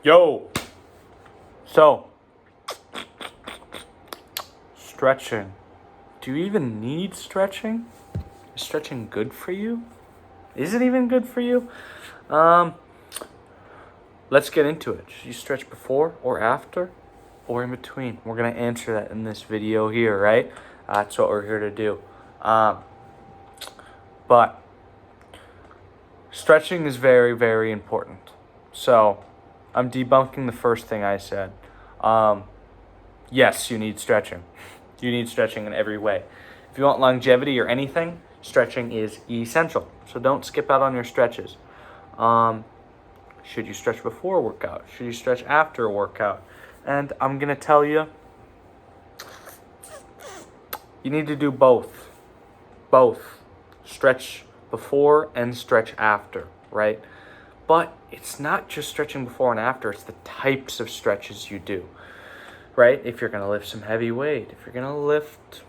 Yo! So, stretching. Do you even need stretching? Is stretching good for you? Is it even good for you? Let's get into it. Should you stretch before or after or in between? We're going to answer that in this video here, right? That's what we're here to do. But stretching is very, very important. So I'm debunking the first thing I said. Yes, you need stretching. You need stretching in every way. If you want longevity or anything, stretching is essential. So don't skip out on your stretches. Should you stretch before a workout? Should you stretch after a workout? And I'm going to tell you, you need to do both. Both. Stretch before and stretch after, right? But it's not just stretching before and after. It's the types of stretches you do, right? If you're going to lift some heavy weight, if you're going to lift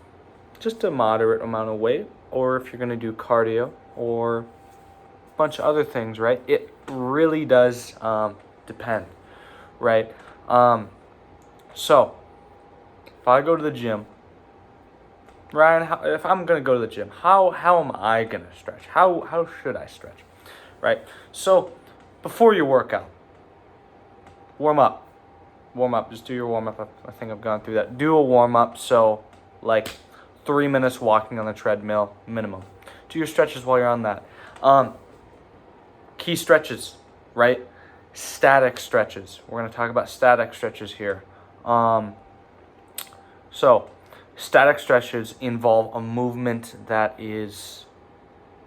just a moderate amount of weight, or if you're going to do cardio or a bunch of other things, right? It really does depend, right? So if I go to the gym, Ryan, if I'm going to go to the gym, how am I going to stretch? How should I stretch, right? So before your workout, warm up. Just do your warm-up. I think I've gone through that. Do a warm-up, so like 3 minutes walking on the treadmill minimum. Do your stretches while you're on that. Key stretches, right? Static stretches. We're going to talk about static stretches here. So static stretches involve a movement that is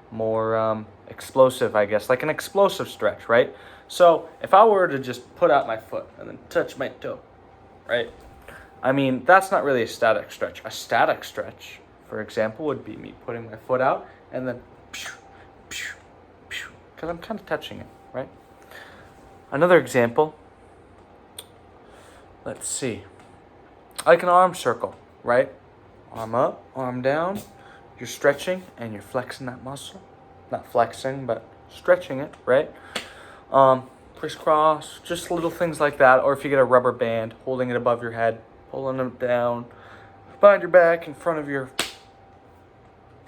more explosive, I guess, like an explosive stretch, right? So if I were to just put out my foot and then touch my toe, right? I mean, that's not really a static stretch. A static stretch, for example, would be me putting my foot out and then because I'm kind of touching it, right? Another example, let's see, like an arm circle, right? Arm up, arm down. You're stretching and you're flexing that muscle. Not flexing, but stretching it, right? Crisscross, just little things like that. Or if you get a rubber band, holding it above your head, pulling it down, behind your back, in front of your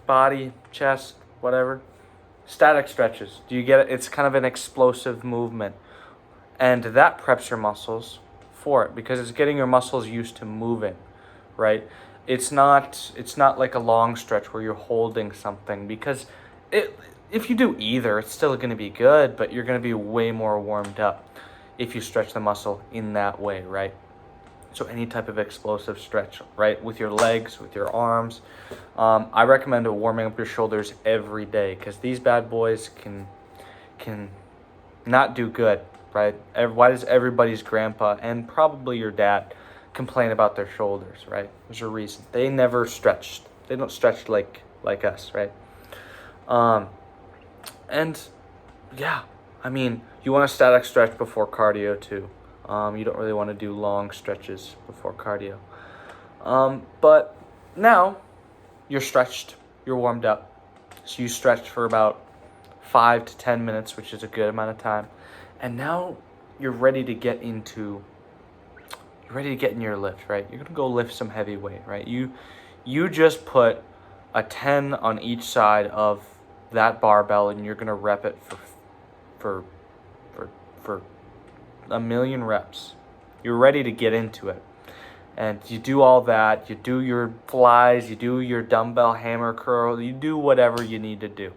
body, chest, whatever. Static stretches. Do you get it? It's kind of an explosive movement. And that preps your muscles for it because it's getting your muscles used to moving, right? It's not like a long stretch where you're holding something because if you do either, it's still going to be good, but you're going to be way more warmed up if you stretch the muscle in that way, right? So any type of explosive stretch, right? With your legs, with your arms. I recommend warming up your shoulders every day because these bad boys can not do good, right? Why does everybody's grandpa and probably your dad complain about their shoulders, right? There's a reason. They never stretched. They don't stretch like us, right? And yeah, I mean, you want a static stretch before cardio too. You don't really want to do long stretches before cardio. But now you're stretched, you're warmed up. So you stretched for about 5 to 10 minutes, which is a good amount of time. And now you're ready to get in your lift, right? You're going to go lift some heavy weight, right? You just put a 10 on each side of that barbell and you're going to rep it for 1,000,000 reps. You're ready to get into it. And you do all that, you do your flies, you do your dumbbell hammer curl, you do whatever you need to do.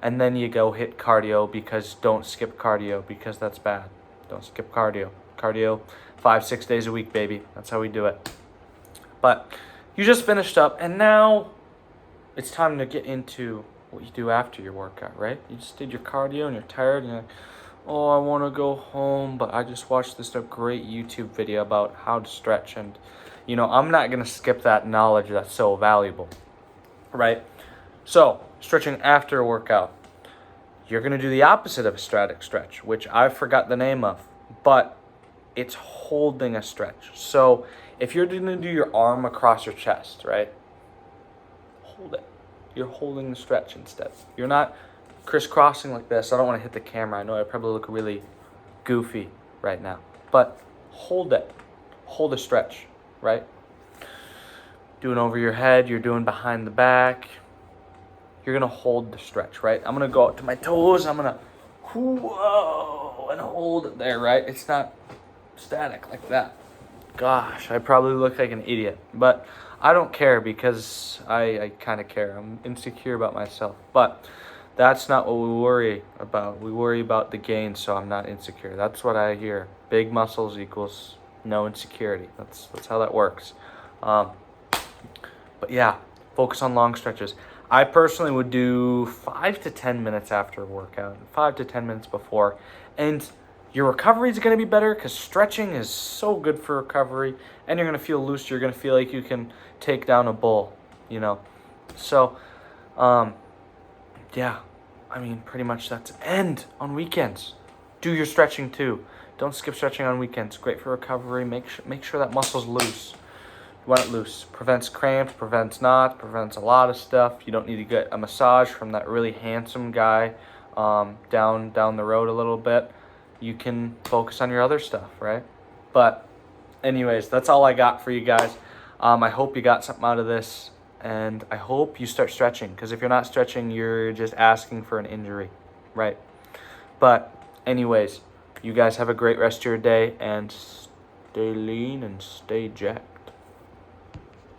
And then you go hit cardio because don't skip cardio because that's bad. Don't skip cardio. Cardio 5-6 days a week, baby. That's how we do it. But you just finished up and now it's time to get into what you do after your workout, right? You just did your cardio and you're tired and you're like, oh, I want to go home, but I just watched this great YouTube video about how to stretch. And, I'm not going to skip that knowledge that's so valuable, right? So, stretching after a workout. You're going to do the opposite of a static stretch, which I forgot the name of, but it's holding a stretch. So, if you're going to do your arm across your chest, right? Hold it. You're holding the stretch instead. You're not crisscrossing like this. I don't want to hit the camera. I know I probably look really goofy, right now. But hold it. Hold a stretch, right? Doing over your head, you're doing behind the back. You're going to hold the stretch, right? I'm going to go out to my toes. I'm going to, whoa, and hold it there, right? It's not static like that. Gosh, I probably look like an idiot, but I don't care because I kind of care. I'm insecure about myself, but that's not what we worry about. We worry about the gain, so I'm not insecure. That's what I hear. Big muscles equals no insecurity. That's how that works. But yeah, focus on long stretches. I personally would do 5 to 10 minutes after a workout, 5 to 10 minutes before, and your recovery is going to be better because stretching is so good for recovery, and you're going to feel loose. You're going to feel like you can take down a bull, you know. So, yeah, I mean, pretty much that's it. And on weekends, do your stretching too. Don't skip stretching on weekends. Great for recovery. Make sure that muscle's loose. You want it loose. Prevents cramps, prevents knots, prevents a lot of stuff. You don't need to get a massage from that really handsome guy down the road a little bit. You can focus on your other stuff, right? But anyways, that's all I got for you guys. I hope you got something out of this, and I hope you start stretching, because if you're not stretching, you're just asking for an injury, right? But anyways, you guys have a great rest of your day, and stay lean and stay jacked.